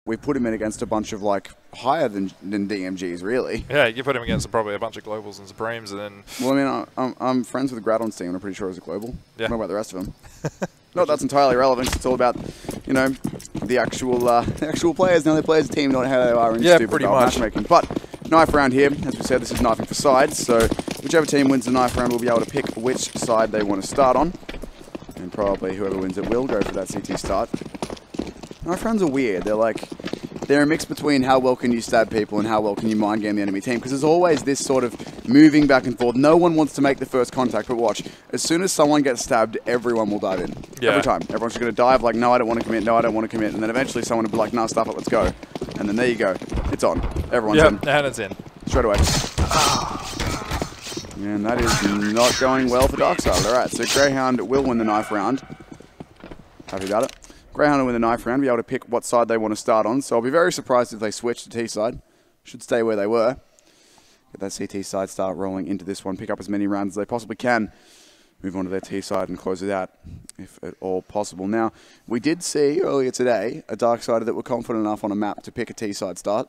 we put him in against a bunch of like higher than DMGs, really. Yeah, you put him against probably a bunch of globals and supremes, and then. Well, I mean, I'm friends with Gradon's team, and I'm pretty sure he's a global. Yeah. I don't know about the rest of them. Not that's entirely relevant. It's all about, you know, the actual players. Now they play as a team, not how they are in stupid matchmaking. But knife round here, as we said, this is knifing for sides. So whichever team wins the knife round will be able to pick which side they want to start on, and probably whoever wins it will go for that CT start. Knife rounds are weird. They're a mix between how well can you stab people and how well can you mind game the enemy team, because there's always this sort of moving back and forth. No one wants to make the first contact, but watch. As soon as someone gets stabbed, everyone will dive in. Yeah. Every time. Everyone's just going to dive like, no, I don't want to commit, no, I don't want to commit. And then eventually someone will be like, no, stuff it, let's go. And then there you go. It's on. Everyone's in. Yeah, and it's in. Straight away. And that is not going well for DarkSided. All right, so Grayhound will win the knife round. Happy about it. Grayhound will win the knife round, be able to pick what side they want to start on. So I'll be very surprised if they switch to T side. Should stay where they were. Get that CT side, start rolling into this one. Pick up as many rounds as they possibly can. Move on to their T side and close it out, if at all possible. Now, we did see earlier today a DarkSided that were confident enough on a map to pick a T side start.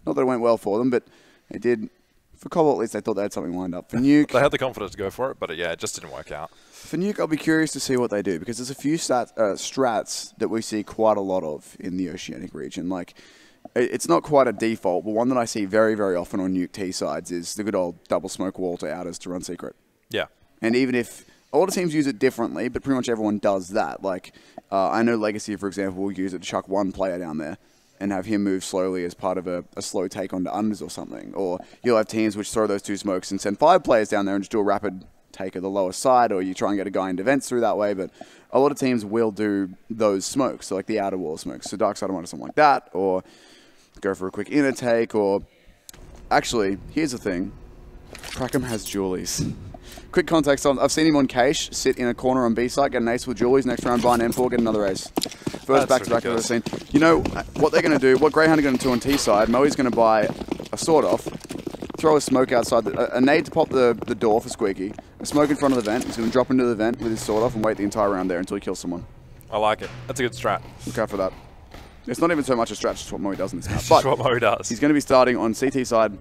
Not that it went well for them, but they did. For Cobble, at least, they thought they had something lined up. For Nuke, they had the confidence to go for it, but yeah, it just didn't work out. For Nuke, I'll be curious to see what they do, because there's a few strats that we see quite a lot of in the Oceanic region. Like, it's not quite a default, but one that I see very, very often on Nuke T sides is the good old double smoke wall to outers to run secret. Yeah. And even if a lot of teams use it differently, but pretty much everyone does that. Like, I know Legacy, for example, will use it to chuck one player down there and have him move slowly as part of a slow take onto unders or something. Or you'll have teams which throw those two smokes and send 5 players down there and just do a rapid take of the lower side, or you try and get a guy into vents through that way. But a lot of teams will do those smokes, so like the outer wall smokes. So DarkSided might do something like that, or go for a quick inner take, or... Actually, here's the thing. Prackham has Julies. Quick context, I've seen him on Cache, sit in a corner on B site, get an ace with Julies, next round buy an M4, get another ace. First back-to-back I've ever seen. You know what they're going to do, what Grayhound are going to do on T side, Moe's going to buy a sword off, throw a smoke outside, a nade to pop the door for Squeaky, a smoke in front of the vent, he's going to drop into the vent with his sword off and wait the entire round there until he kills someone. I like it. That's a good strat. Look out for that. It's not even so much a strat, it's just what Moe does in this map. It's just what Moe does. He's going to be starting on CT side,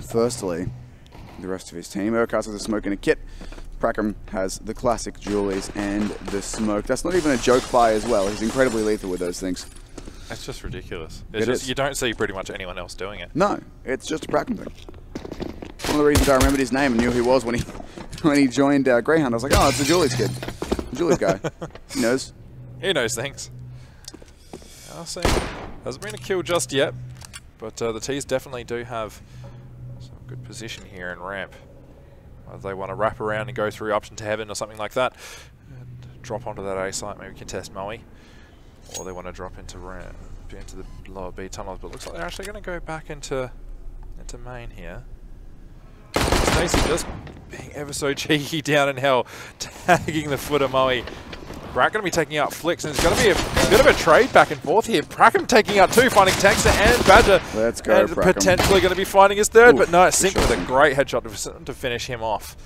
firstly, the rest of his team. Urkas has a smoke and a kit. Prackham has the classic Julies and the smoke. That's not even a joke buy as well. He's incredibly lethal with those things. It's just ridiculous. It's just, you don't see pretty much anyone else doing it. No, it's just a Prackham thing. One of the reasons I remembered his name and knew who he was when he joined Grayhound. I was like, oh, it's the Julies kid. The Julies guy. He knows. He knows things. I'll say, hasn't been a kill just yet, but the T's definitely do have some good position here in ramp. They want to wrap around and go through option to heaven or something like that, and drop onto that A site, maybe contest Moe, or they want to drop into ramp, into the lower B tunnels. But it looks like they're actually going to go back into main here. Stacey just being ever so cheeky down in hell, tagging the foot of Moe. Brack going to be taking out Flicks, and it's going to be a bit of a trade back and forth here. Prackham taking out 2, finding Tankster and Badger. Let's go, and Prackham. Potentially going to be finding his third, but no, Sink with a great headshot to finish him off.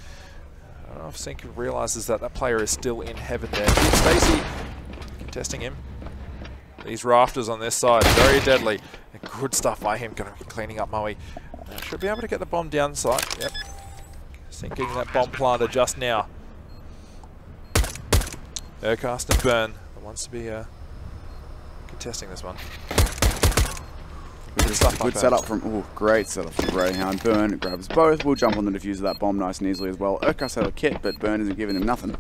I don't know if Sink realizes that that player is still in heaven there. Stacey contesting him. These rafters on this side, very deadly. Good stuff by him, going to be cleaning up Moe. Should be able to get the bomb down site. Yep. Sinking that bomb planter just now. Aircast and Burn wants to be contesting this one. Good setup from, great setup from Grayhound. Burn grabs both. We'll jump on the diffuser of that bomb nice and easily as well. Urkas had a kit, but Burn isn't giving him nothing.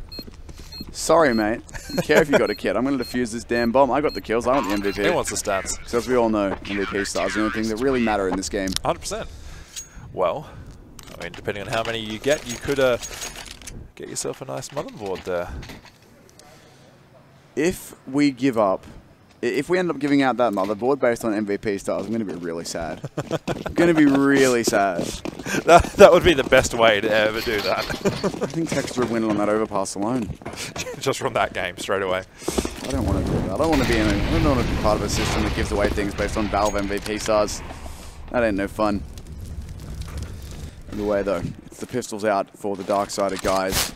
Sorry, mate. I don't care if you got a kit. I'm going to defuse this damn bomb. I got the kills. I want the MVP. He wants the stats. So as we all know, MVP stars are the only thing that really matter in this game. 100%. Well, I mean, depending on how many you get, you could get yourself a nice motherboard there. If we give up, if we end up giving out that motherboard based on MVP stars, I'm going to be really sad. I'm going to be really sad. That would be the best way to ever do that. I think Texture would win on that overpass alone. Just from that game, straight away. I don't want to do that. I don't want to be I don't want to be part of a system that gives away things based on Valve MVP stars. That ain't no fun. Either way, though, it's the pistols out for the DarkSided guys.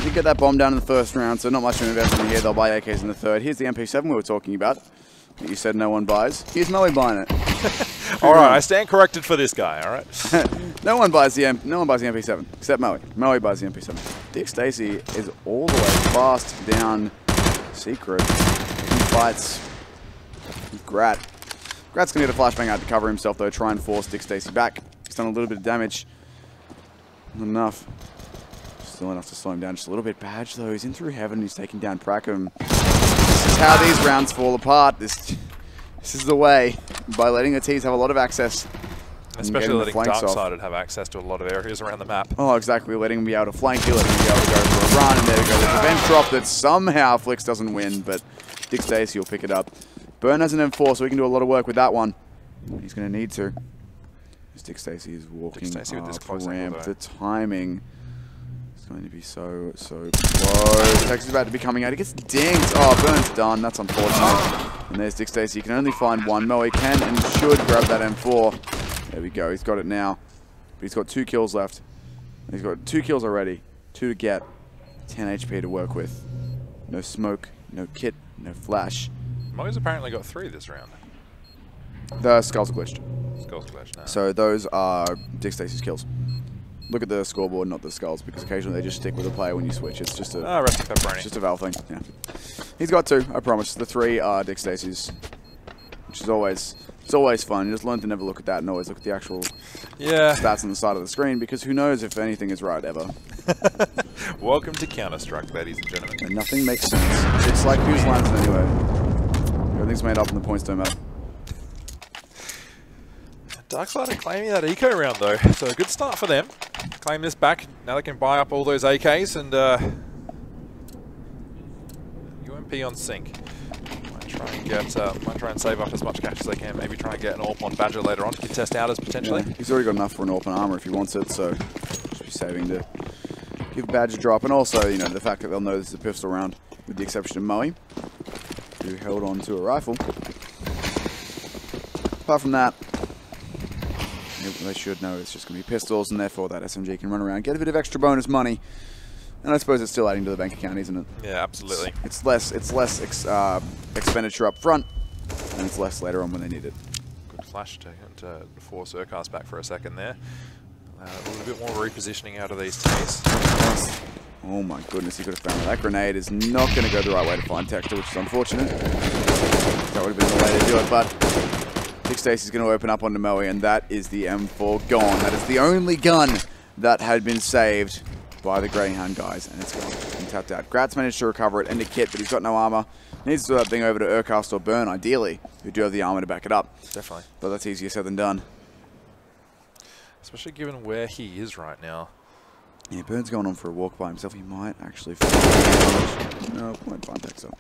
Did get that bomb down in the first round, so not much of an investment here. They'll buy AKs in the third. Here's the MP7 we were talking about. that you said no one buys. Here's Moe buying it. All right, I stand corrected for this guy. All right. No one buys the MP7 except Moe. Moe buys the MP7. DarkSided is all the way fast down secret. He fights with Grat. Grat's gonna get a flashbang out to cover himself though. Try and force DarkSided back. He's done a little bit of damage. Not enough. Still enough to slow him down just a little bit. Badge though, he's in through heaven. He's taking down Prackham. This is how these rounds fall apart. This is the way. By letting the T's have a lot of access. Especially letting DarkSided have access to a lot of areas around the map. Oh, exactly. Letting him be able to flank you, letting him be able to go for a run, and there we go. There's a bench drop that somehow Flix doesn't win, but DarkSided will pick it up. Burn has an M4, so he can do a lot of work with that one. He's going to need to. DarkSided is walking up ramp. The timing is going to be so close. Tex is about to be coming out. He gets dinged. Oh, Burn's done. That's unfortunate. And there's DarkSided. He can only find one. Moe can and should grab that M4. There we go. He's got it now. But he's got 2 kills left. He's got 2 kills already. 2 to get. 10 HP to work with. No smoke, no kit, no flash. Moe's apparently got 3 this round. The skulls are glitched. Skulls glitched now. So those are DarkSide's kills. Look at the scoreboard, not the skulls, because occasionally they just stick with a player when you switch. It's just a pepperoni. Just a Valve thing. Yeah. He's got 2, I promise. The 3 are DarkSided's, which is always fun. You just learn to never look at that and always look at the actual stats on the side of the screen, because who knows if anything is right ever. Welcome to Counter-Strike, ladies and gentlemen. And nothing makes sense. It's like whose lines it anyway. Everything's made up and the points don't matter. DarkSided claiming that eco round though, so a good start for them. Claim this back, now they can buy up all those AKs and UMP on sync. Might try and save up as much cash as they can, maybe try and get an AWP on Badger later on to test out as potentially. Yeah, he's already got enough for an AWP and armor if he wants it, so just be saving to give Badger a drop. And also, you know, the fact that they'll know this is a pistol round, with the exception of Moe, who held on to a rifle. Apart from that, they should know it's just going to be pistols, and therefore that SMG can run around, get a bit of extra bonus money, and I suppose it's still adding to the bank account, isn't it? Yeah, absolutely. It's less expenditure up front, and it's less later on when they need it. Good flash to force Urcast back for a second there. A little bit more repositioning out of these T's. Oh my goodness, he could have found it. That grenade is not going to go the right way to find Texter, which is unfortunate. That would have been the way to do it, but DarkSided is going to open up onto Moe, and that is the M4 gone. That is the only gun that had been saved by the Grayhound guys, and it's gone. And tapped out. Gratz managed to recover it and a kit, but he's got no armor. He needs to throw that thing over to Urcast or Burn, ideally, who do have the armor to back it up. Definitely. But that's easier said than done. Especially given where he is right now. Yeah, Burn's going on for a walk by himself. He might actually find no, won't find Texter.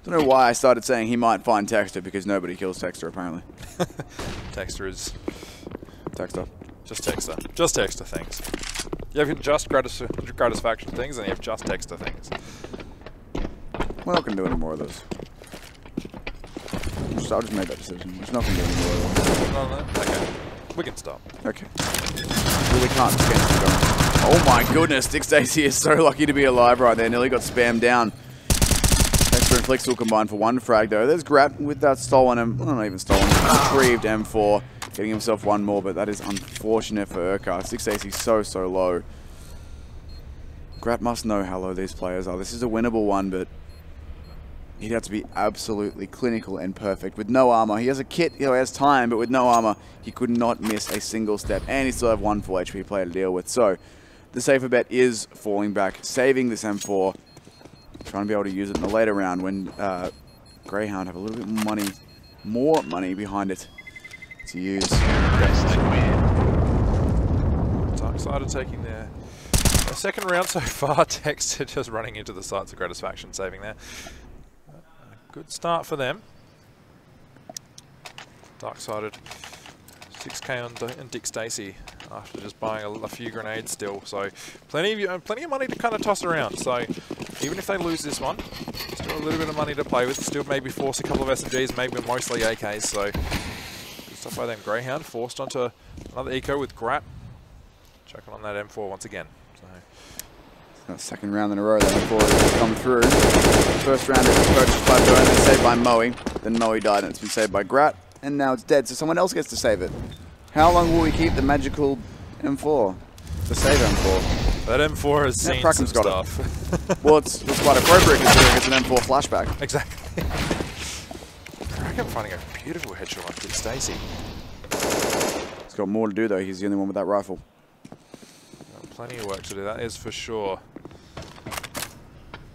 Don't know why I started saying he might find Texter, because nobody kills Texter apparently. Texter is Texter. Just Texter. Just Texter things. You have just gratisfaction things, and you have just Texter things. We're not going to do any more of those. I just made that decision. We're just not going to do any more of those. No. Okay. We can stop. Okay. Really can't just keep going. Oh my goodness, DarkSided is so lucky to be alive right there. Nearly got spammed down. Texter and Flix will combine for 1 frag though. There's Grat with that stolen, well, not even stolen, retrieved M4. Getting himself 1 more, but that is unfortunate for Urcast. DarkSided is so low. Grat must know how low these players are. This is a winnable one, but he'd have to be absolutely clinical and perfect. With no armor, he has a kit, he has time, but with no armor, he could not miss a single step. And he still have 1 full HP player to deal with. So, the safer bet is falling back, saving this M4, trying to be able to use it in the later round when Grayhound have a little bit more money behind it to use. DarkSided taking their second round so far. Texter just running into the sights of gratisfaction, saving there. Good start for them. DarkSided 6k on DarkSided after just buying a few grenades still. So plenty of money to kind of toss around. So even if they lose this one, still a little bit of money to play with. Still maybe force a couple of SMGs, maybe mostly AKs. So good stuff by them. Grayhound forced onto another eco with Grat. Checking on that M4 once again. So Second round in a row, then before it's come through. First round it was purchased by Burn, then saved by Moe. Then Moe died and it's been saved by Grat. And now it's dead, so someone else gets to save it. How long will we keep the magical M4? The save M4? That M4 has seen some stuff. Well, it's quite appropriate considering it's an M4 flashback. Exactly. I'm finding a beautiful headshot on Dick Stacy. He's got more to do though, he's the only one with that rifle. Plenty of work to do, that is for sure.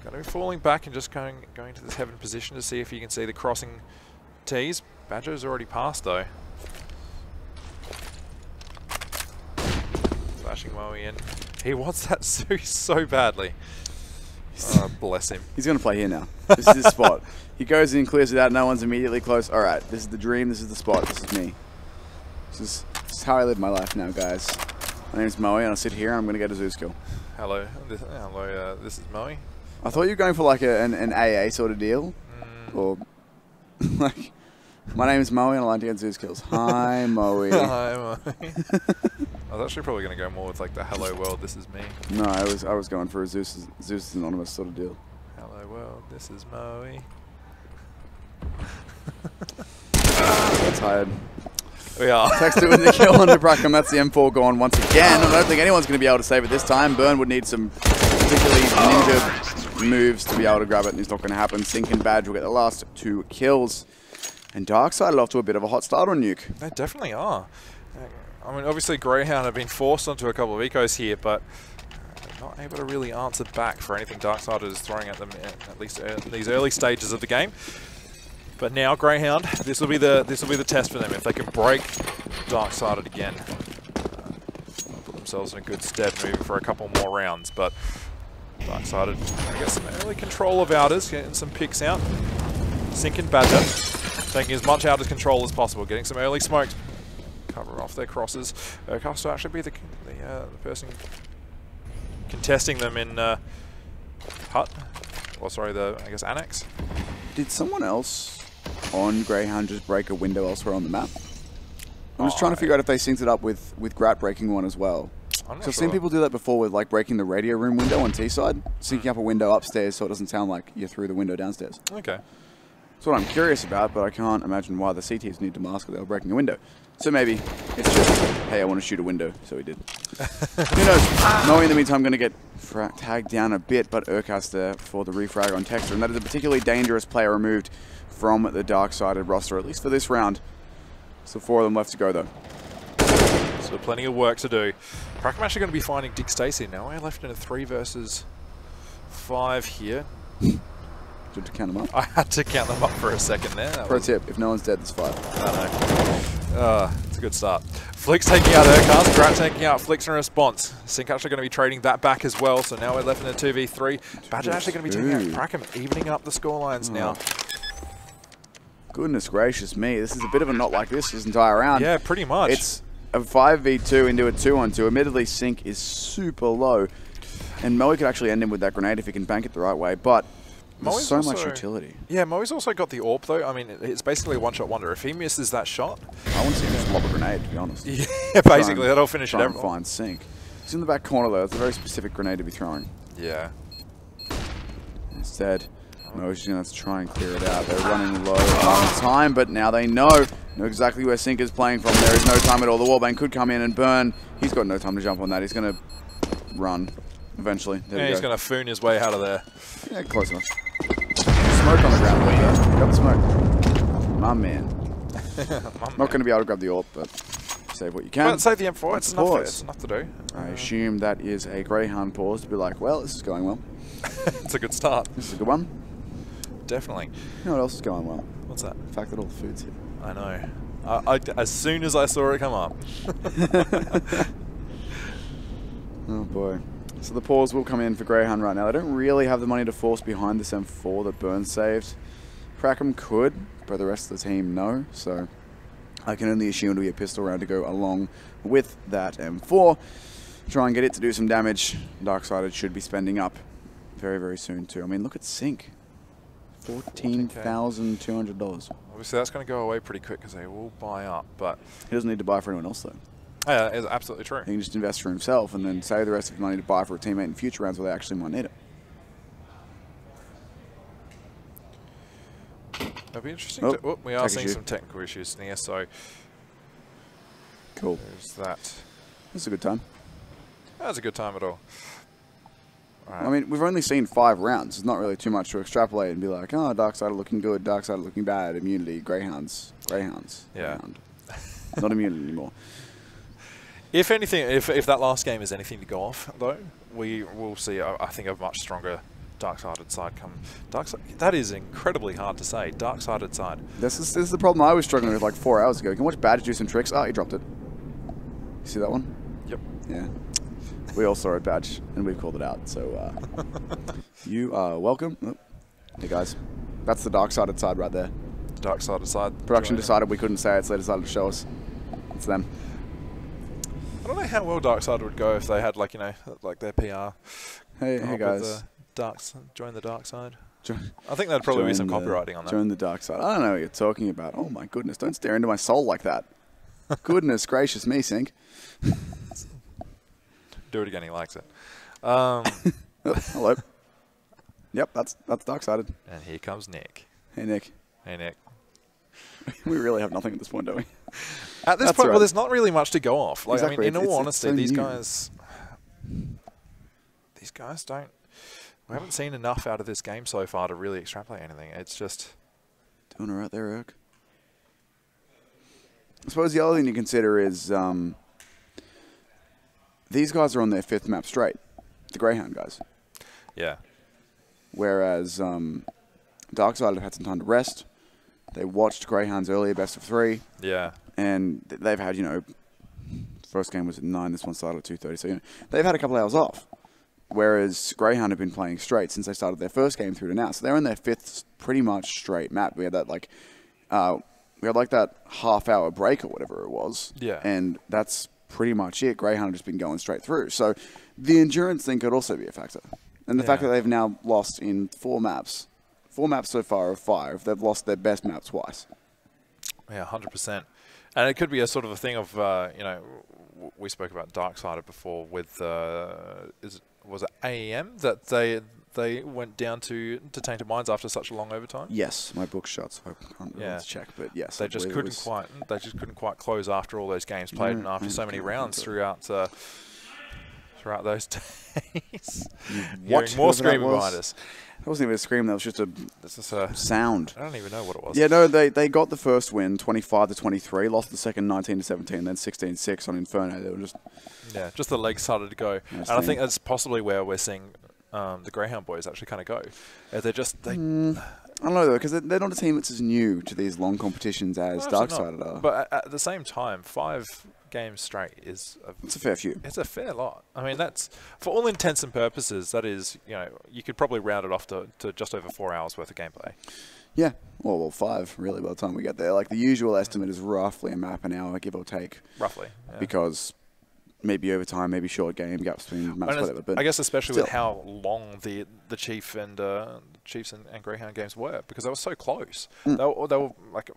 Going to be falling back and just going to this heaven position to see if you can see the crossing T's. Badger's already passed though. Flashing Moe in. He wants that Zeus so badly. Oh, bless him. He's going to play here now. This is his spot. He goes in, clears it out, no one's immediately close. Alright, this is the dream, this is the spot, this is me. This is how I live my life now, guys. My name's Moe, and I'll sit here and I'm going to get a Zeus kill. Hello, this is Moe. I thought you were going for like an AA sort of deal. Or, like, my name's Moe and I like to get Zeus kills. Hi, Moe. Hi, Moe. I was actually probably going to go more with like the hello world, this is me. No, I was going for a Zeus is anonymous sort of deal. Hello world, this is Moe. I'm tired. We are. Texted with the kill under Brackham. That's the M4 gone once again. I don't think anyone's going to be able to save it this time. Burn would need some particularly ninja moves to be able to grab it, and it's not going to happen. Sink and Badge will get the last 2 kills. And DarkSided off to a bit of a hot start on Nuke. They definitely are. I mean, obviously Grayhound have been forced onto a couple of ecos here, but not able to really answer back for anything DarkSided is throwing at them, at least in these early stages of the game. But now Grayhound, this will be the test for them. If they can break DarkSided again, put themselves in a good stead moving for a couple more rounds. But DarkSided, I guess, some early control of outers, getting some picks out. Sink and Badger, taking as much out as control as possible, getting some early smokes, cover off their crosses. Urcast will actually be the person contesting them in hut. Or sorry, I guess annex. Did someone else on Grayhound just break a window elsewhere on the map? I'm just trying to figure out if they synced it up with Grat breaking one as well. So I've seen people do that before with like breaking the radio room window on T-side, syncing up a window upstairs so it doesn't sound like you're through the window downstairs. Okay. That's what I'm curious about, but I can't imagine why the CTs need to mask that they were breaking a window. So maybe it's just, hey, I want to shoot a window, so he did. Who knows? Moe in the meantime going to get tagged down a bit, but Urcast there for the refrag on Texter, and that is a particularly dangerous player removed from the DarkSided roster, at least for this round. So 4 of them left to go, though. So plenty of work to do. Brackham actually going to be finding Dick Stacy now. We're left in a 3 versus 5 here. Did you count them up? I had to count them up for a second there. Pro tip, if no one's dead, there's 5. I know. It's a good start. Flick's taking out Urcast, Grat taking out Flick's in response. Sink actually going to be trading that back as well, so now we're left in a 2v3. Badger actually going to be taking out Brackham, evening up the scorelines now. Goodness gracious me, this is a bit of a not like this entire round. Yeah, pretty much. It's a 5v2 into a 2-on-2. Admittedly, Sink is super low, and Moe could actually end him with that grenade if he can bank it the right way, but there's so much utility. Yeah, Moe's also got the AWP though. I mean, it's basically a one-shot wonder. If he misses that shot... I want to see him just lob a grenade, to be honest. Yeah, basically, that'll finish it every find Sink. He's in the back corner though. It's a very specific grenade to be throwing. Yeah. Instead, Moe's just going to have to try and clear it out. They're running low on time, but now they know exactly where Sink is playing from. There is no time at all. The wallbang could come in and burn. He's got no time to jump on that. He's going to run eventually. Yeah, he's going to foon his way out of there. Yeah, close enough. Smoke on the ground there, though. Got the smoke. My man. Not going to be able to grab the AWP, but save what you can. But save the M4. It's enough to do. I assume that is a Grayhound pause to be like, well, this is going well. It's a good start. This is a good one. Definitely. You know what else is going well? What's that? The fact that all the food's here. I know. As soon as I saw it come up. Oh boy. So the pause will come in for Grayhound right now. They don't really have the money to force behind this M4 that Burn saved. Crackham could, but the rest of the team no. So I can only assume it'll be a pistol round to go along with that M4. Try and get it to do some damage. DarkSided should be spending up very, very soon too. I mean, look at Sink. $14,200. Obviously, that's going to go away pretty quick because they will buy up, but... He doesn't need to buy for anyone else, though. Yeah, it's absolutely true. He can just invest for himself and then save the rest of his money to buy for a teammate in future rounds where they actually might need it. That'll be interesting. Oh, we are seeing some technical issues in here, so cool. There's that. That's a good time. That's a good time at all. Right. I mean, we've only seen 5 rounds. There's not really too much to extrapolate and be like, oh, DarkSided looking good, DarkSided looking bad, immunity, Grayhounds. Yeah. Grayhound. Not immune anymore. If anything, if that last game is anything to go off, though, we will see, I think, a much stronger DarkSided side come. That is incredibly hard to say. DarkSided side. This is the problem I was struggling with like 4 hours ago. You can watch Badge do some tricks. Oh, he dropped it. You see that one? Yep. Yeah. We all saw it, Badge, and we called it out. So you are welcome. Oh. Hey guys, that's the DarkSided side right there. The DarkSided side. Production decided we couldn't say it, so they decided to show us. It's them. I don't know how well DarkSided would go if they had, like, you know, like their PR. Hey guys. Join the dark side. I think there'd probably be some copywriting on that. Join the dark side. I don't know what you're talking about. Oh my goodness! Don't stare into my soul like that. Goodness gracious me, Sync. Do it again. He likes it. Hello. Yep, that's DarkSided. And here comes Nick. Hey Nick. Hey Nick. We really have nothing at this point, don't we? At this point, well, there's not really much to go off. Like, exactly. I mean, in all honesty, so these guys don't. We haven't seen enough out of this game so far to really extrapolate anything. It's just doing all right there, Eric. I suppose the other thing to consider is these guys are on their 5th map straight, the Grayhound guys. Yeah. Whereas DarkSided have had some time to rest. They watched Grayhound's earlier best of 3. Yeah. And they've had, you know, first game was at 9, this one started at 2:30. So, you know, they've had a couple hours off. Whereas Grayhound have been playing straight since they started their first game through to now. So they're in their 5th pretty much straight map. We had that like that half-hour break or whatever it was. Yeah. And that's pretty much it. Grayhound have just been going straight through. So the endurance thing could also be a factor. And the fact that they've now lost in 4 maps. 4 maps so far of 5. They've lost their best map twice. Yeah, 100%. And it could be a sort of a thing of, you know, we spoke about DarkSided before with, was it AEM that they went down to Tainted Minds after such a long overtime? Yes, my book shuts. I can't really check, but yes, they just couldn't quite close after all those games played and after so many rounds throughout those days. What? More screaming behind us. That wasn't even a scream. That was just a sound. I don't even know what it was. Yeah, no, they got the first win, 25-23. Lost the second, 19-17. Then 16-6 on Inferno. They were just the legs started to go, and I think that's possibly where we're seeing the Grayhound boys actually kind of go. They're just I don't know though, because they're not a team that's as new to these long competitions as DarkSided are. But at the same time, 5 games straight is it's a fair few. It's a fair lot. I mean, that's for all intents and purposes. That is, you know, you could probably round it off to just over 4 hours worth of gameplay. Yeah, well, 5 really by the time we get there. Like the usual estimate is roughly a map an hour, give or take. Roughly, yeah. Because maybe overtime, maybe short game gaps between maps, whatever. But I guess especially with how long the Chiefs and Grayhound games were, because they were so close. They were like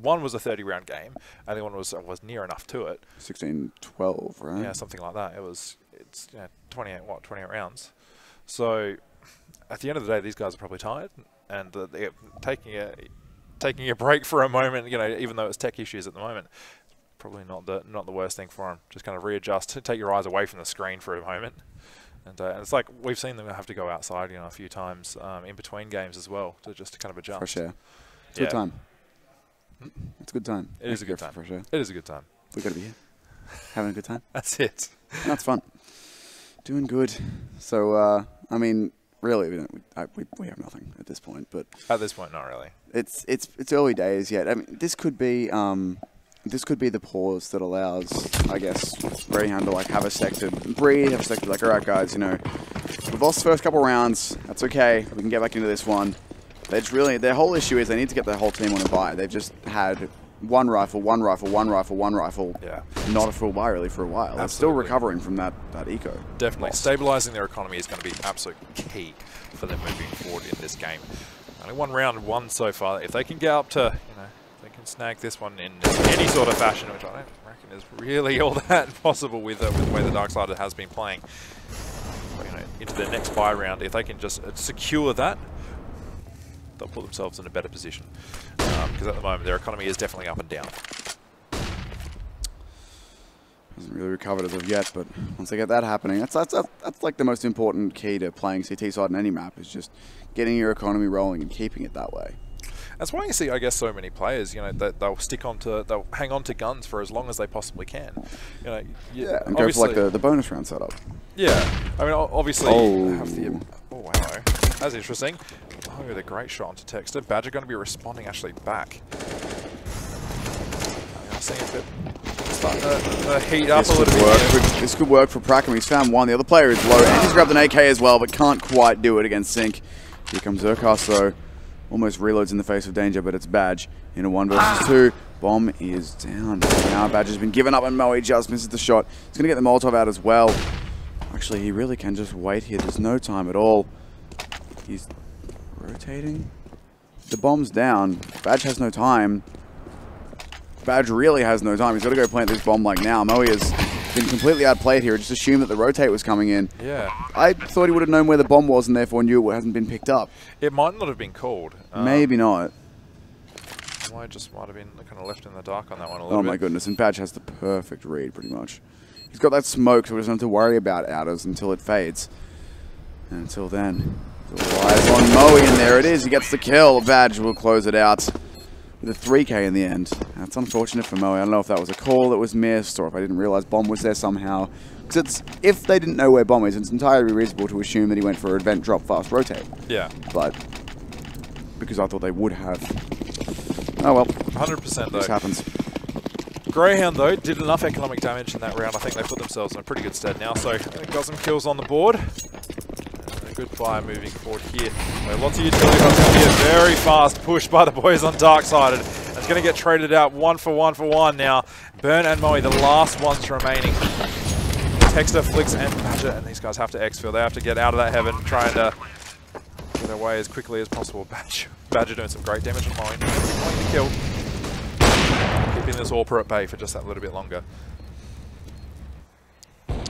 one was a 30-round game, and the one was near enough to it. 16-12, right? Yeah, something like that. It's 28 rounds. So at the end of the day, these guys are probably tired, and they're taking a break for a moment. You know, even though it's tech issues at the moment, probably not the worst thing for them. Just kind of readjust, take your eyes away from the screen for a moment. And it's like we've seen them have to go outside, you know, a few times in between games as well to kind of adjust. Fresh air. It's a good time. It's a good time. It is a good time. Fresh air. It is a good time. We've got to be here. Having a good time. That's it. That's fun. Doing good. So, I mean, really, we have nothing at this point. But at this point, not really. It's early days yet. I mean, this could be the pause that allows, I guess, Grayhound to like have a sec to breathe, have a sec to like, all right, guys, you know, we've lost the first couple rounds. That's okay. We can get back into this one. They just really, their whole issue is they need to get their whole team on a buy. They've just had one rifle. Yeah. Not a full buy really for a while. Absolutely. They're still recovering from that eco. Definitely. Stabilizing their economy is going to be absolutely key for them moving forward in this game. Only one round, one so far. If they can get up to, you know, they can can snag this one in any sort of fashion, which I don't reckon is really all that possible with the way the DarkSided has been playing. But, you know, into the next buy round, if they can just secure that, they'll put themselves in a better position. Because at the moment, their economy is definitely up and down. Hasn't really recovered as of yet, but once they get that happening, that's like the most important key to playing CT side on any map, is just getting your economy rolling and keeping it that way. That's why you see, I guess, so many players, you know, that they'll hang on to guns for as long as they possibly can. You know, yeah, and go for like the bonus round setup. Yeah, I mean, obviously, have the, oh hello, that's interesting. Oh, with a great shot onto Texter. Badger going to be responding actually back. I'm seeing if it starting to heat up a little bit. This could work for Prackham. He's found one. The other player is low, and he's grabbed an AK as well, but can't quite do it against Sync. Here comes Zerkas, though. Almost reloads in the face of danger, but it's Badge in a 1 versus 2. Bomb is down. Now Badge has been given up, and Moe just misses the shot. He's going to get the Molotov out as well. Actually, he really can just wait here. There's no time at all. He's rotating. The bomb's down. Badge has no time. Badge really has no time. He's got to go plant this bomb like now. Moe has been completely outplayed here. Just assumed that the rotate was coming in. Yeah. I thought he would have known where the bomb was and therefore knew it hasn't been picked up. It might not have been called. Maybe not. I just might have been kind of left in the dark on that one a little bit. Oh my goodness, and Badge has the perfect read pretty much. He's got that smoke, so he doesn't have to worry about outers until it fades. And until then, the eyes on Moe, and there it is. He gets the kill. Badge will close it out with a 3K in the end. That's unfortunate for Moe. I don't know if that was a call that was missed or if I didn't realize Bomb was there somehow. Because if they didn't know where Bomb is, it's entirely reasonable to assume that he went for event drop fast rotate. Yeah. But because I thought they would have. Oh well. 100% though. This happens. Grayhound though did enough economic damage in that round. I think they put themselves in a pretty good stead now. So got some kills on the board. A good fire moving forward here. So lots of utility, but it's going to be a very fast push by the boys on DarkSided. It's going to get traded out 1 for 1 for 1 now. Burn and Moe, the last ones remaining. Texter, Flicks, and Badger, and these guys have to exfil. They have to get out of that heaven, trying to get away as quickly as possible. Badger doing some great damage on Moe. Going to kill. Keeping this AWPer at bay for just that little bit longer.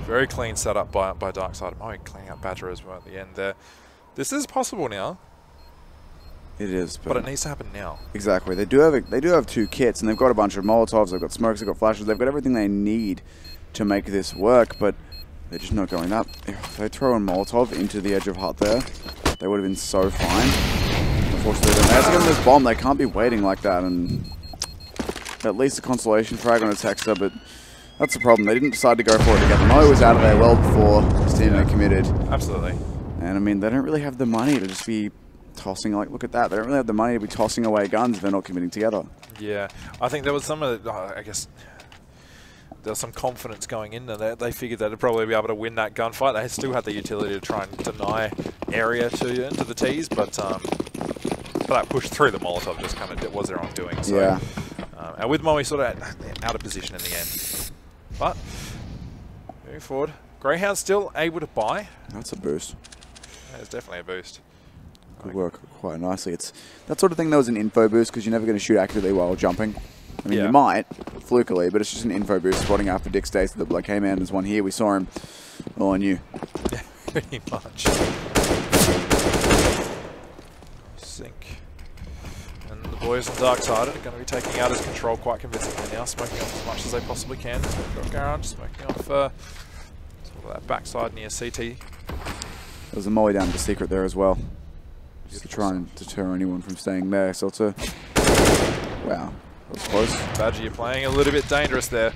Very clean setup by DarkSided. Moe cleaning up Badger as well at the end there. This is possible now. It is, but it needs to happen now. Exactly. They do have 2 kits, and they've got a bunch of Molotovs. They've got smokes. They've got flashes. They've got everything they need to make this work. But they're just not going up. If they throw a Molotov into the edge of hut there, they would have been so fine. Unfortunately, they have to get them this bomb. They can't be waiting like that. And at least a consolation frag on a Texter, but that's the problem. They didn't decide to go for it together. Moe was out of there well before his teammate committed. Absolutely. And I mean, they don't really have the money to just be tossing, like, look at that. They don't really have the money to be tossing away guns if they're not committing together. Yeah. I think there was some of the, I guess, there was some confidence going in there. They figured they'd probably be able to win that gunfight. They still had the utility to try and deny area to the T's, but that push through the Molotov just kind of was their own doing. So, yeah. And with Moe sort of out of position in the end. But, moving forward, Grayhound still able to buy. That's a boost. Yeah, it's definitely a boost. Could work quite nicely. It's that sort of thing that was an info boost because you're never going to shoot accurately while jumping. I mean, you might, flukily, but it's just an info boost. Spotting after Dick Stacy, the like, hey man, there's one here. We saw him. All on you. Yeah, pretty much. Sync. And the boys on DarkSided are going to be taking out his control quite convincingly now, smoking off as much as they possibly can. Got Garage smoking off sort of that backside near CT. There's a Moe down to secret there as well. Just to try and deter anyone from staying there. So it's a... Wow. That was close. Badger, you're playing a little bit dangerous there.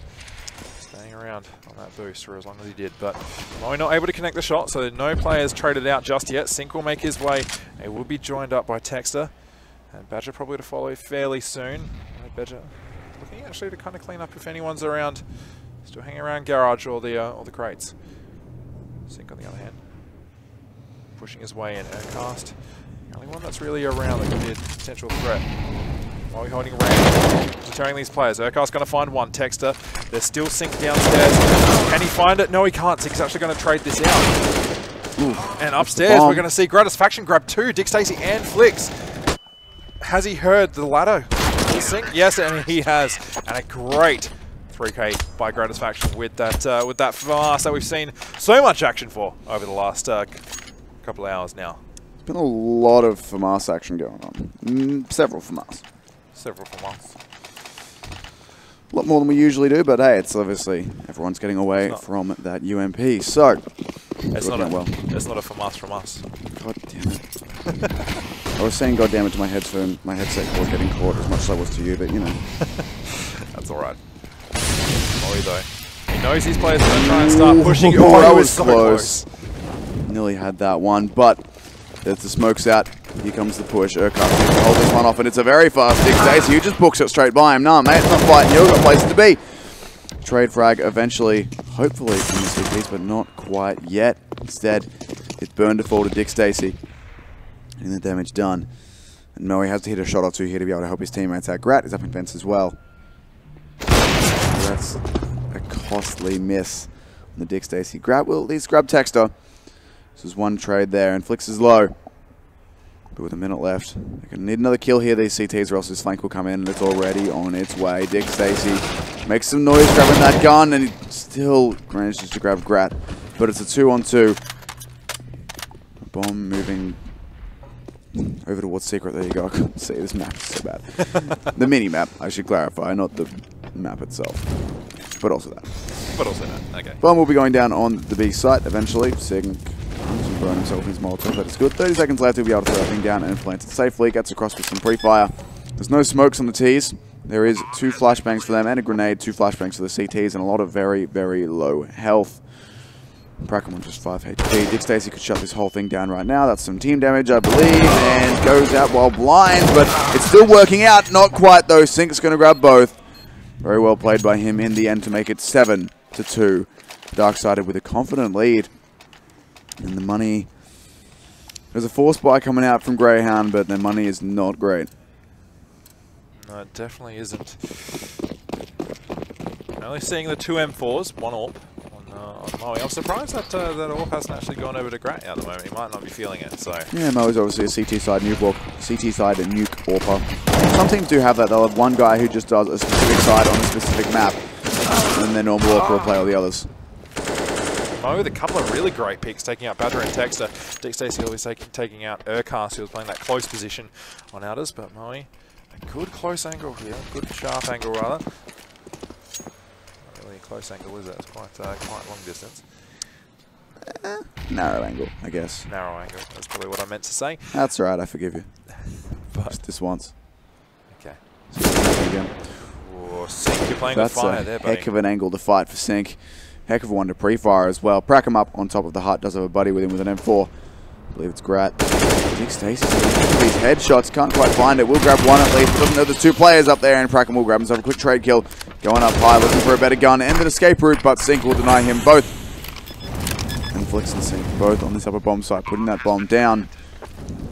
Staying around on that boost for as long as he did. But Moe not able to connect the shot, so no players traded out just yet. Sync will make his way. He will be joined up by Texter. And Badger probably to follow fairly soon. Badger looking actually to kind of clean up if anyone's around. Still hanging around Garage or the crates. Sync on the other hand. Pushing his way in. Aircast. The only one that's really around that could be a potential threat. While we're holding around, deterring these players. Urquhart's going to find one. Texter. There's still Sync downstairs. Can he find it? No, he can't. Sync's actually going to trade this out. Ooh, and upstairs, we're going to see Gratisfaction grab 2. Dick Stacy and Flicks. Has he heard the ladder the Sync? Yes, and he has. And a great 3K by Gratisfaction with that FAMAS that we've seen so much action for over the last couple of hours now. There's been a lot of FAMAS action going on. Several FAMAS. Several FAMAS. A lot more than we usually do, but hey, it's obviously everyone's getting away from that UMP. So, it's not a FAMAS from us. God damn it. I was saying God damn it to my headphone, my headset cord getting caught as much as I was to you, but you know. That's alright. Molly though. He knows his players are going to try and start pushing. Oh, that he was so close. Nearly had that one, but there's the smokes out. Here comes the push. Urquhart needs to hold this one off, and it's a very fast DarkSided, who just books it straight by him. Nah, mate, it's not fighting you. Got places to be. Trade frag eventually, hopefully, from the CPs, but not quite yet. Instead, it's burn to fall to DarkSided. Getting the damage done. And Moe has to hit a shot or two here to be able to help his teammates out. Grat is up in fence as well. That's a costly miss on the DarkSided. Grat will at least grab Texter. This is one trade there, and Flix is low. But with a minute left, they're going to need another kill here, these CTs, or else his flank will come in, and it's already on its way. DarkSided makes some noise grabbing that gun, and he still manages to grab Grat. But it's a 2-on-2. Bomb moving over towards Secret. There you go. I couldn't see. This map is so bad. The mini-map, I should clarify, not the map itself. But also that. But also that, okay. Bomb will be going down on the B site eventually. Sig burn himself in his Molotov. That is good. 30 seconds left. He'll be able to throw everything down and plant it safely. Gets across with some pre-fire. There's no smokes on the T's. There is 2 flashbangs for them and a grenade, 2 flashbangs for the CTs, and a lot of very, very low health. Prackham on just 5 HP. DarkSided could shut this whole thing down right now. That's some team damage, I believe, and goes out while blind, but it's still working out. Not quite, though. Sync's going to grab both. Very well played by him in the end to make it 7-2. DarkSided with a confident lead. And the money... There's a force buy coming out from Grayhound, but their money is not great. No, it definitely isn't. Only seeing the 2 M4s, 1 AWP on Moe. I'm surprised that that AWP hasn't actually gone over to Grat at the moment. He might not be feeling it, so... Yeah, Moe is obviously a CT side nuke AWPer. Some teams do have that. They'll have one guy who just does a specific side on a specific map, and then their normal AWPer will play all the others. Moe with a couple of really great picks, taking out Badger and Texter. DarkSided always taking out Urquhart, who was playing that close position on outers, but Moe, a good close angle here, good sharp angle rather. Not really a close angle, is it? It's quite long distance. Narrow angle, I guess. Narrow angle, that's probably what I meant to say. That's right, I forgive you. But just this once. Okay. Again. Oh, Sync, you're playing with fire there, buddy. Heck of an angle to fight for Sync. Heck of a one to pre-fire as well. Prackham up on top of the hut. Does have a buddy with him with an M4. I believe it's Grat. DarkSided. These headshots. Can't quite find it. We'll grab one at least. But doesn't know there's 2 players up there. And Prackham will grab himself a quick trade kill. Going up high. Looking for a better gun and an escape route. But Sync will deny him both. And Flix and Sync both on this upper bomb site. Putting that bomb down.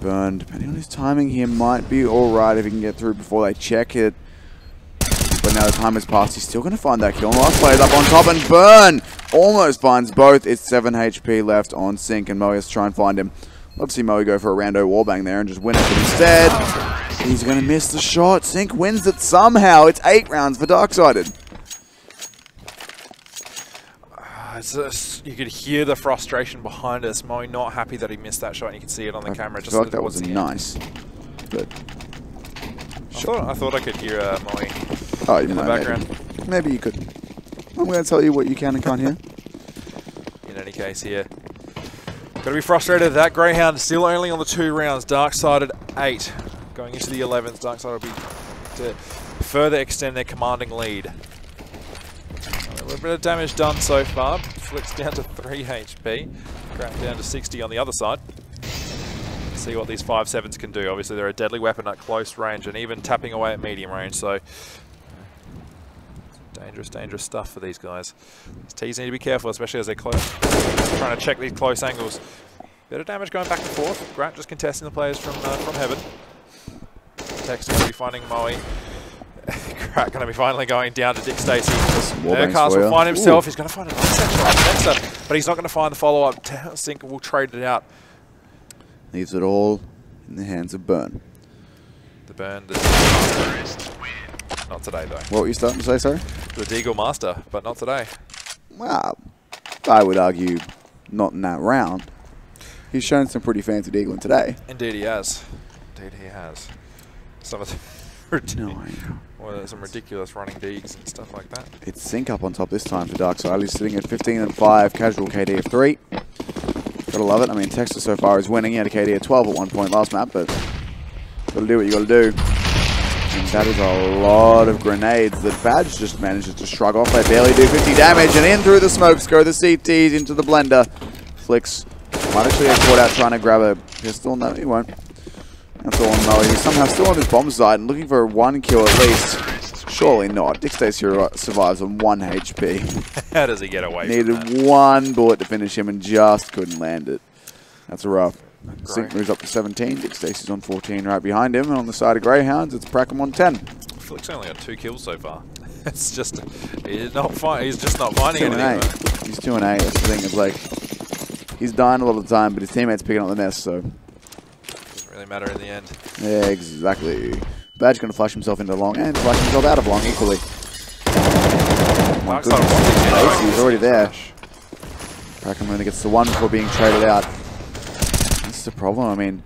Burn. Depending on his timing here, might be alright if he can get through before they check it. But now the time has passed, he's still going to find that kill. And last player's up on top, and Burn almost finds both. It's 7 HP left on Sync, and Moe has to try and find him. Love to see Moe go for a rando wallbang there and just win it, but instead, he's going to miss the shot. Sync wins it somehow. It's 8 rounds for DarkSided. You could hear the frustration behind us. Moe not happy that he missed that shot, and you can see it on the camera. I feel like that was nice, but... I thought I could hear Moe in the background. Maybe you could. I'm going to tell you what you can and can't hear. In any case here, got to be frustrated that Grayhound still only on the 2 rounds. DarkSided 8. Going into the 11th, DarkSided will be to further extend their commanding lead. A little bit of damage done so far. Flicks down to 3 HP. Grat down to 60 on the other side. See what these 5.7s can do. Obviously, they're a deadly weapon at close range and even tapping away at medium range. So, dangerous, dangerous stuff for these guys. These T's need to be careful, especially as they're close, trying to check these close angles. Bit of damage going back and forth. Grat just contesting the players from heaven. Tex going to be finding Moe. Grat going to be finally going down to DarkSided. Urquhart will find himself. He's going to find a nice section on Texter, but he's not going to find the follow-up. Sync will trade it out. Leaves it all in the hands of Burn. The Burn. Not today, though. What were you starting to say, sorry? The Deagle Master, but not today. Well, I would argue not in that round. He's shown some pretty fancy deagling today. Indeed he has. Indeed he has. Some of some ridiculous running deags and stuff like that. It's sync up on top this time for DarkSided. He's sitting at 15 and 5, casual KD of 3. Gotta love it. I mean, Texas so far is winning. He had a KD of 12 at one point last map, but gotta do what you gotta do. And that is a lot of grenades that Badge just manages to shrug off. They barely do 50 damage, and in through the smokes go the CTs into the blender. Flicks might actually get caught out trying to grab a pistol. No, he won't. That's all on Moe. He's somehow still on his bomb side and looking for one kill at least. Surely not. DarkSided survives on 1 HP. How does he get away Needed from that? one bullet to finish him and just couldn't land it. That's rough. Sync moves up to 17. DarkSided's on 14 right behind him. And on the side of Grayhounds, it's Prackham on 10. Flick's only got 2 kills so far. It's just, he's just not finding anything. He's 2 and 8. That's the thing. It's like, he's dying a lot of the time, but his teammates picking up the mess, so. Doesn't really matter in the end. Yeah, exactly. Badge going to flush himself into long and flush himself out of long equally. He's already there. Prackham only gets the 1 before being traded out. That's the problem. I mean,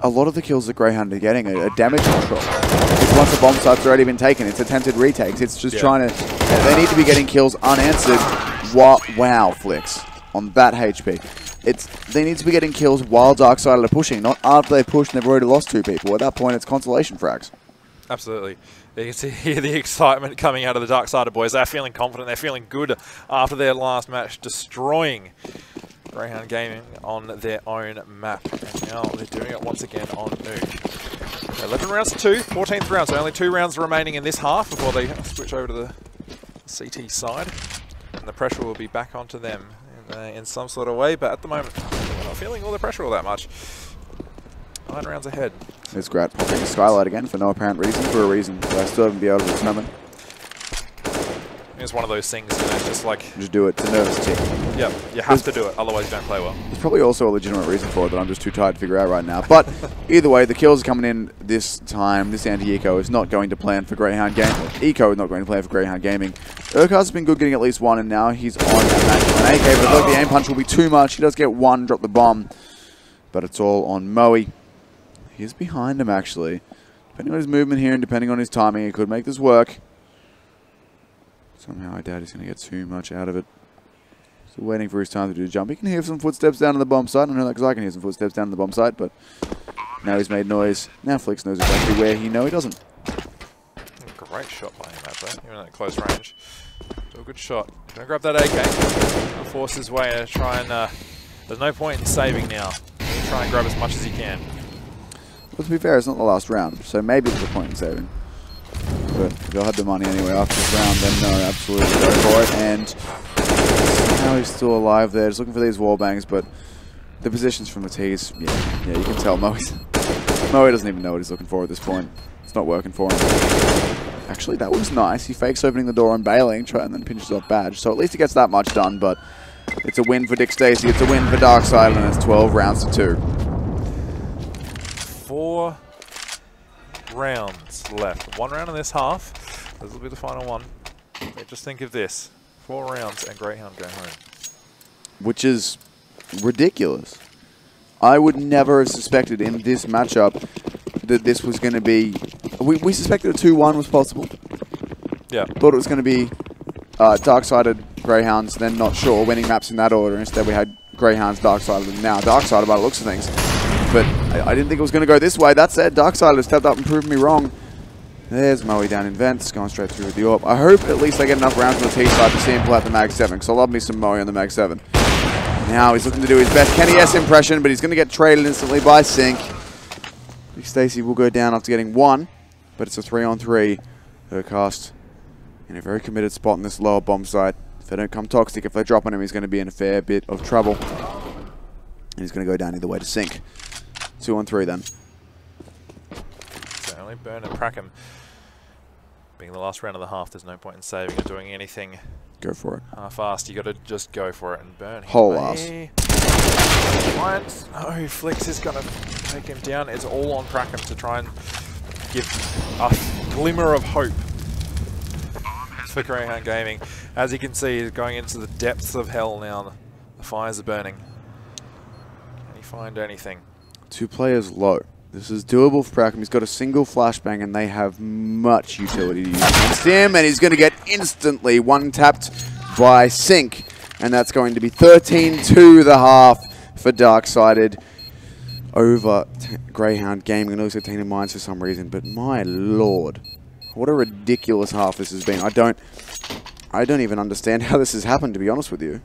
a lot of the kills that Grayhound are getting are damage control. It's once the bomb site's already been taken, it's attempted retakes. It's just trying to. They need to be getting kills unanswered. Wow, Flicks on that HP. They need to be getting kills while DarkSided are pushing, not after they push and they've already lost 2 people. At that point, it's consolation frags. Absolutely. You can see here the excitement coming out of the DarkSided boys. They're feeling confident. They're feeling good after their last match, destroying Grayhound Gaming on their own map. And now they're doing it once again on Nuke. 11 rounds to 2, 14th round, so only 2 rounds remaining in this half before they switch over to the CT side. And the pressure will be back onto them in some sort of way, but at the moment, we're not feeling all the pressure all that much. 9 rounds ahead. There's Grat popping a skylight again for no apparent reason, for a reason, but I still haven't been able to determine. It's one of those things, you know, just like... Just do it. It's a nervous tick. Yeah, you have to do it, otherwise you don't play well. There's probably also a legitimate reason for it that I'm just too tired to figure out right now. But either way, the kills are coming in this time. This anti-eco is not going to plan for Grayhound Gaming. Eco is not going to plan for Grayhound Gaming. Urquhart has been good getting at least 1, and now he's on an AK, but I feel like the aim punch will be too much. He does get 1, drop the bomb, but it's all on Moe. He's behind him, actually. Depending on his movement here and depending on his timing, he could make this work. Somehow I doubt he's going to get too much out of it. Still waiting for his time to do the jump. He can hear some footsteps down on the bomb site. I know that because I can hear some footsteps down on the bomb site, but now he's made noise. Now Flicks knows exactly where he doesn't. Great shot by him out there, even at close range. Do a good shot. Gonna grab that AK. Gonna force his way to try and... there's no point in saving now. Try and grab as much as he can. Well, to be fair, it's not the last round, so maybe there's a point in saving. But if they'll have the money anyway after this round, then no, absolutely go for it. And now he's still alive there, just looking for these wall bangs, but the positions from the tees, yeah, you can tell Moe doesn't even know what he's looking for at this point. It's not working for him. Actually, that was nice. He fakes opening the door and bailing, and then pinches off Badge. So at least he gets that much done, but it's a win for DarkSided, it's a win for DarkSided, and it's 12 rounds to 2. 4 rounds left. 1 round in this half. This will be the final one. But just think of this. 4 rounds and Grayhound go home. Which is ridiculous. I would never have suspected in this matchup that this was going to be... We suspected a 2-1 was possible. Yeah. Thought it was going to be DarkSided, Grayhounds, then not sure, winning maps in that order. Instead we had Grayhounds, DarkSided, and now DarkSided by the looks of things. But I didn't think it was going to go this way. That said, DarkSided has stepped up and proven me wrong. There's Moe down in vents, going straight through with the AWP. I hope at least I get enough rounds on the T side to see him pull out the Mag 7, because I love me some Moe on the Mag 7. Now he's looking to do his best Kenny S impression, but he's going to get traded instantly by Sync. Big Stacy will go down after getting 1, but it's a 3-on-3. Urquhart in a very committed spot in this lower bomb site. If they don't come toxic, if they drop on him, he's going to be in a fair bit of trouble. And he's going to go down either way to Sync. 2-on-3 then. So only Burn and Prackham. Being the last round of the half, there's no point in saving or doing anything. Go for it. Half-assed, you got to just go for it and Burn. Whole ass. No, Flicks is going to take him down. It's all on Prackham to try and give us glimmer of hope for Grayhound Gaming. As you can see, he's going into the depths of hell now. The fires are burning. Can he find anything? 2 players low. This is doable for Prackham. He's got a single flashbang, and they have much utility to use against him. And he's going to get instantly one-tapped by Sync. And that's going to be 13-2 the half for DarkSided over Grayhound Gaming. I know he's got 10 in minds for some reason, but my lord, what a ridiculous half this has been. I don't even understand how this has happened, to be honest with you.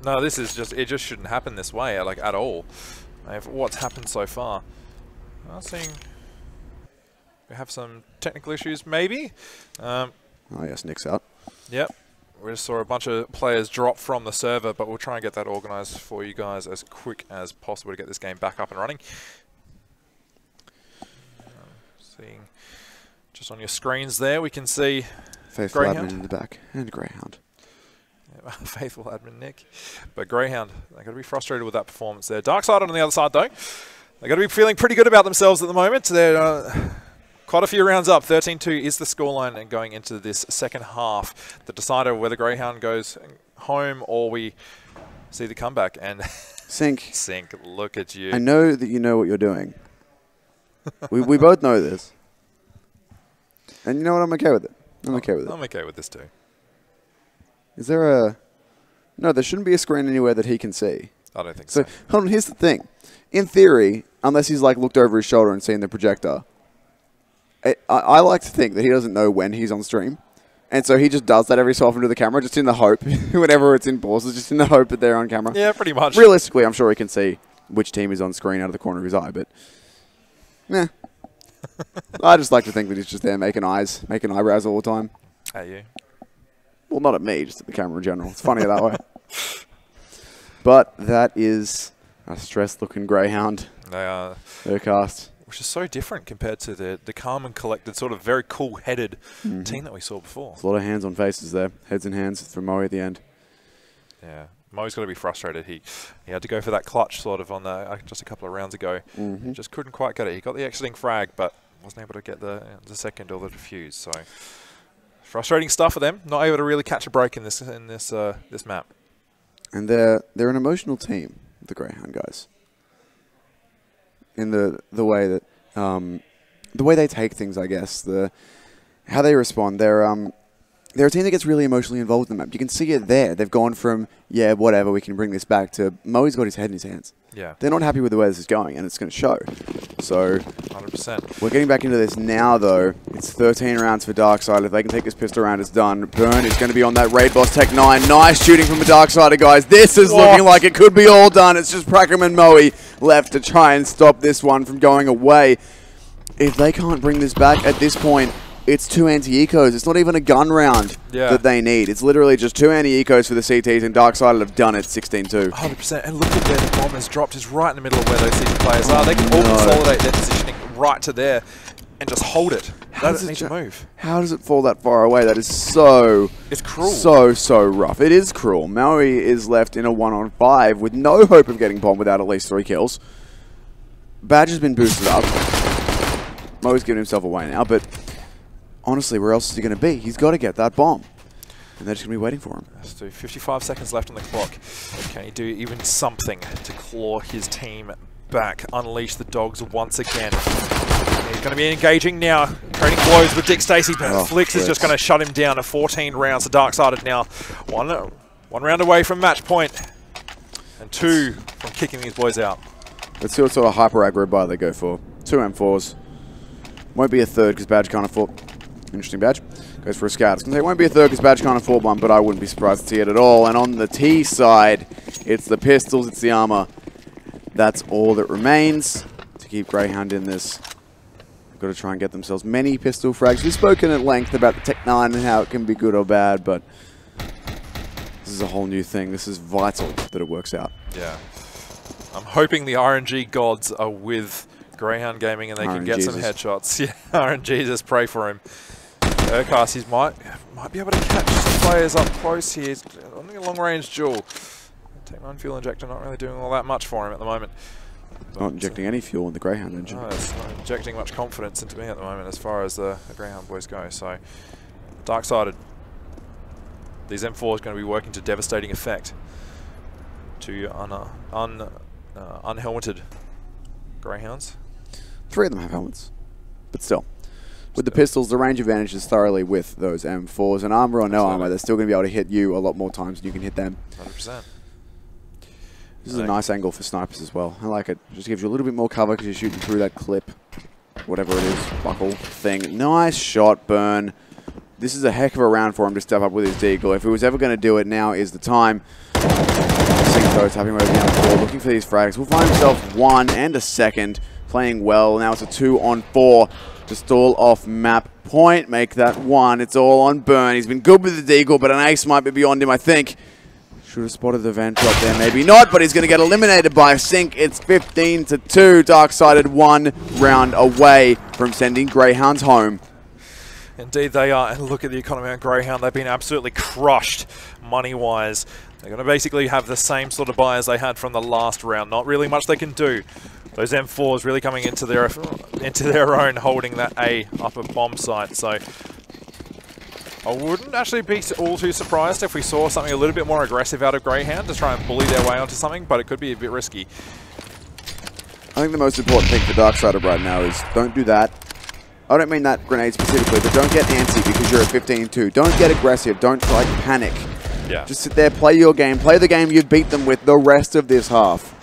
No, this is just, it just shouldn't happen this way, like, at all. What's happened so far? I'm seeing we have some technical issues, maybe. Oh yes, Nick's out. Yep. We just saw a bunch of players drop from the server, but we'll try and get that organised for you guys as quick as possible to get this game back up and running. Seeing just on your screens there, we can see Faithful Grayhound admin in the back and Grayhound. Yeah, faithful admin Nick, but Grayhound, they're going to be frustrated with that performance there. DarkSided on the other side though, they're going to be feeling pretty good about themselves at the moment. They're quite a few rounds up. 13-2 is the scoreline and going into this second half. The decider whether Grayhound goes home or we see the comeback. And Sync. Sync, look at you. I know that you know what you're doing. we both know this. And you know what? I'm okay with it. I'm okay with it. I'm okay with this too. Is there a... No, there shouldn't be a screen anywhere that he can see. I don't think so. So, hold on, here's the thing. In theory, unless he's like looked over his shoulder and seen the projector, I like to think that he doesn't know when he's on stream. And so he just does that every so often to the camera, just in the hope, whenever it's in pause, just in the hope that they're on camera. Yeah, pretty much. Realistically, I'm sure he can see which team is on screen out of the corner of his eye, but... Nah. I just like to think that he's just there making eyebrows all the time. At you? Well, not at me, just at the camera in general. It's funnier that way. But that is a stressed-looking Grayhound. They are. Their cast. Which is so different compared to the calm and collected, sort of very cool-headed team that we saw before. There's a lot of hands on faces there. Heads and hands for Moe at the end. Yeah. Moe's going to be frustrated. He had to go for that clutch sort of on the just a couple of rounds ago. He just couldn't quite get it. He got the exiting frag, but wasn't able to get the second or the defuse. So frustrating stuff for them. Not able to really catch a break in this map. And they're an emotional team, the Grayhound guys. In the way that the way they take things, I guess, how they respond. They're a team that gets really emotionally involved in the map. You can see it there. They've gone from, yeah, whatever, we can bring this back, to Moe's got his head in his hands. Yeah. They're not happy with the way this is going, and it's going to show. So 100%. We're getting back into this now, though. It's 13 rounds for DarkSided. If they can take this pistol round, it's done. Burn is going to be on that Raid Boss Tech 9. Nice shooting from the DarkSided, guys. This is looking like it could be all done. It's just Prackham and Moe left to try and stop this one from going away. If they can't bring this back at this point, it's 2 anti-ecos. It's not even a gun round that they need. It's literally just 2 anti-ecos for the CTs, and DarkSided have done it 16-2. 100%. And look at where the bomb has dropped. Is right in the middle of where those CT players are. They can all consolidate their positioning right to there and just hold it. They don't need to move. How does it fall that far away? That is so... It's cruel. So rough. It is cruel. Moe is left in a 1-on-5 with no hope of getting bomb without at least 3 kills. Badge has been boosted up. Moe's giving himself away now, but... honestly, where else is he going to be? He's got to get that bomb. And they're just going to be waiting for him. Let's do 55 seconds left on the clock. Can he do even something to claw his team back? Unleash the dogs once again. He's going to be engaging now. Trading blows with Dick Stacey, but Flix is just going to shut him down to 14 rounds. The DarkSided now. One round away from match point. And 2 from kicking these boys out. Let's see what sort of hyper aggro buy they go for. 2 M4s. Won't be a third because Badge can't afford... Interesting Badge. Goes for a scout. I was going to say it won't be a third because Badge can't afford one, but I wouldn't be surprised to see it at all. And on the T side, it's the pistols, it's the armor. That's all that remains to keep Grayhound in this. They've got to try and get themselves many pistol frags. We've spoken at length about the Tech 9 and how it can be good or bad, but this is a whole new thing. This is vital that it works out. Yeah. I'm hoping the RNG gods are with Grayhound Gaming and they can get some headshots. Yeah, RNG, just pray for him. Urcast, he might be able to catch some players up close here. He's only a long-range duel. Tech 9 fuel injector not really doing all that much for him at the moment. Not injecting any fuel in the Grayhound engine. No, it's not injecting much confidence into me at the moment as far as the Grayhound boys go. So, DarkSided. These M4 is going to be working to devastating effect to unhelmeted Greyhounds. 3 of them have helmets, but still. With the pistols, the range advantage is thoroughly with those M4s, and armor or no armor, they're still going to be able to hit you a lot more times than you can hit them. 100%. This is a nice angle for snipers as well. I like it. Just gives you a little bit more cover because you're shooting through that clip, whatever it is, buckle thing. Nice shot, Burn. This is a heck of a round for him to step up with his deagle. If he was ever going to do it, now is the time. Cinco tapping over down the board, looking for these frags. Will find himself 1 and a second, playing well. Now it's a 2-on-4 to stall off map point. Make that 1. It's all on Burn. He's been good with the deagle, but an ace might be beyond him, I think. Should have spotted the vent drop there, maybe not, but he's going to get eliminated by a Sync. It's 15-2. DarkSided 1 round away from sending Greyhounds home. Indeed they are, and look at the economy on Greyhound. They've been absolutely crushed money-wise. They're going to basically have the same sort of buy as they had from the last round. Not really much they can do. Those M4s really coming into their own, holding that A upper bomb site. So I wouldn't actually be all too surprised if we saw something a little bit more aggressive out of Greyhound to try and bully their way onto something, but it could be a bit risky. I think the most important thing for DarkSided right now is don't do that. I don't mean that grenade specifically, but don't get antsy because you're at 15-2. Don't get aggressive. Don't like panic. Yeah. Just sit there, play your game, play the game you've beat them with the rest of this half.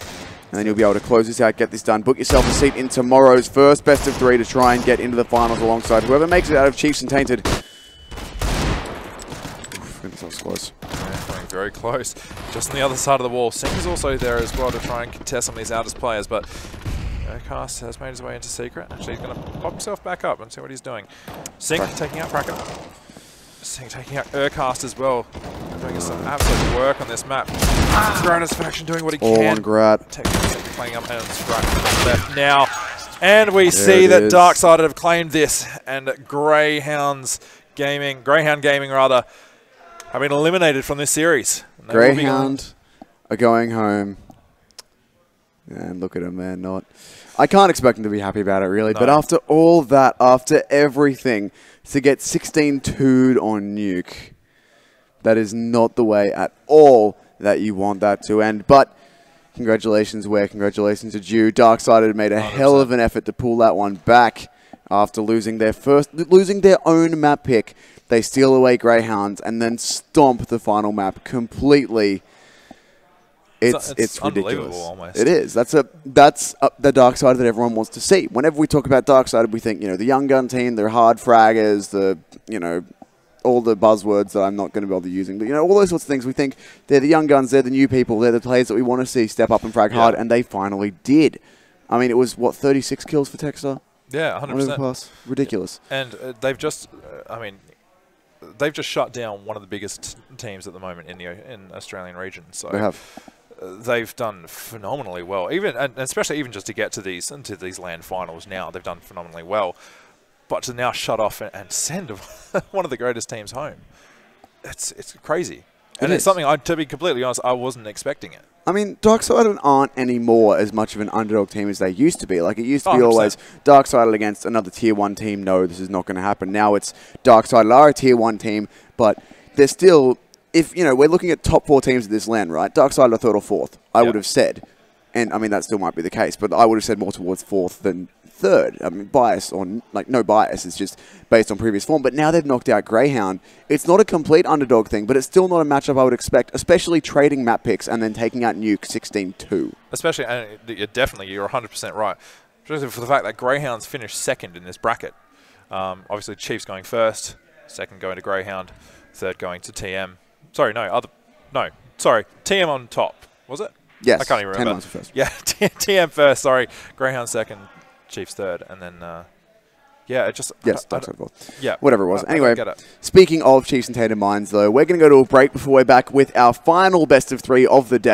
And then you'll be able to close this out, get this done. Book yourself a seat in tomorrow's first best of 3 to try and get into the finals alongside whoever makes it out of Chiefs and Tainted. Oof, goodness, that was close. Yeah, coming very close. Just on the other side of the wall. Sing is also there as well to try and contest some of these outest players, but Cast has made his way into Secret. Actually, he's going to pop himself back up and see what he's doing. Sing taking out Pracker. Sing taking out Urcast as well. Doing some absolute work on this map. Scraner's faction doing what he can. All on Grat. Playing up and Scrat left now. And we see that DarkSided have claimed this, and Greyhound Gaming rather, have been eliminated from this series. Greyhound are going home. And look at him, man. I can't expect him to be happy about it, really. No. But after all that, after everything, to get 16-2'd on Nuke, that is not the way at all that you want that to end. But congratulations where congratulations are due. DarkSided made a 100%. Hell of an effort to pull that one back after losing their own map pick. They steal away Greyhounds and then stomp the final map completely. It's ridiculous. Almost. It is. That's the DarkSided that everyone wants to see. Whenever we talk about DarkSided, we think, the young gun team, they're hard fraggers, all the buzzwords that I'm not going to bother using. But, all those sorts of things. We think they're the young guns, they're the new people, they're the players that we want to see step up and frag hard, and they finally did. I mean, it was, 36 kills for Texar? Yeah, 100%. Ridiculous. And they've just, they've just shut down one of the biggest teams at the moment in the Australian region. So they have. They've done phenomenally well, and especially even just to get to these land finals now, they've done phenomenally well. But to now shut off and send one of the greatest teams home, it's crazy. And it's something, to be completely honest, I wasn't expecting it. I mean, DarkSided aren't anymore as much of an underdog team as they used to be. Like, it used to be 100%. Always DarkSided against another Tier 1 team. No, this is not going to happen. Now it's DarkSided are a Tier 1 team, but they're still, if, we're looking at top 4 teams of this land, right? DarkSided are 3rd or 4th, I would have said. And, I mean, that still might be the case, but I would have said more towards 4th than 3rd. I mean, bias, or no bias, it's just based on previous form. But now they've knocked out Greyhound. It's not a complete underdog thing, but it's still not a matchup I would expect, especially trading map picks and then taking out Nuke 16-2. Especially, and you're 100% right. Especially for the fact that Greyhound's finished 2nd in this bracket. Obviously, Chiefs going 1st, 2nd going to Greyhound, 3rd going to TM. Sorry, TM on top, was it? Yes. I can't even remember. 10 first. Yeah, TM 1st, sorry. Greyhound 2nd, Chiefs 3rd, and then, it just... Yes, DarkSided 4th. Yeah. Whatever it was. Anyway, speaking of Chiefs and Tainted Minds, though, we're going to go to a break before we're back with our final best of 3 of the day.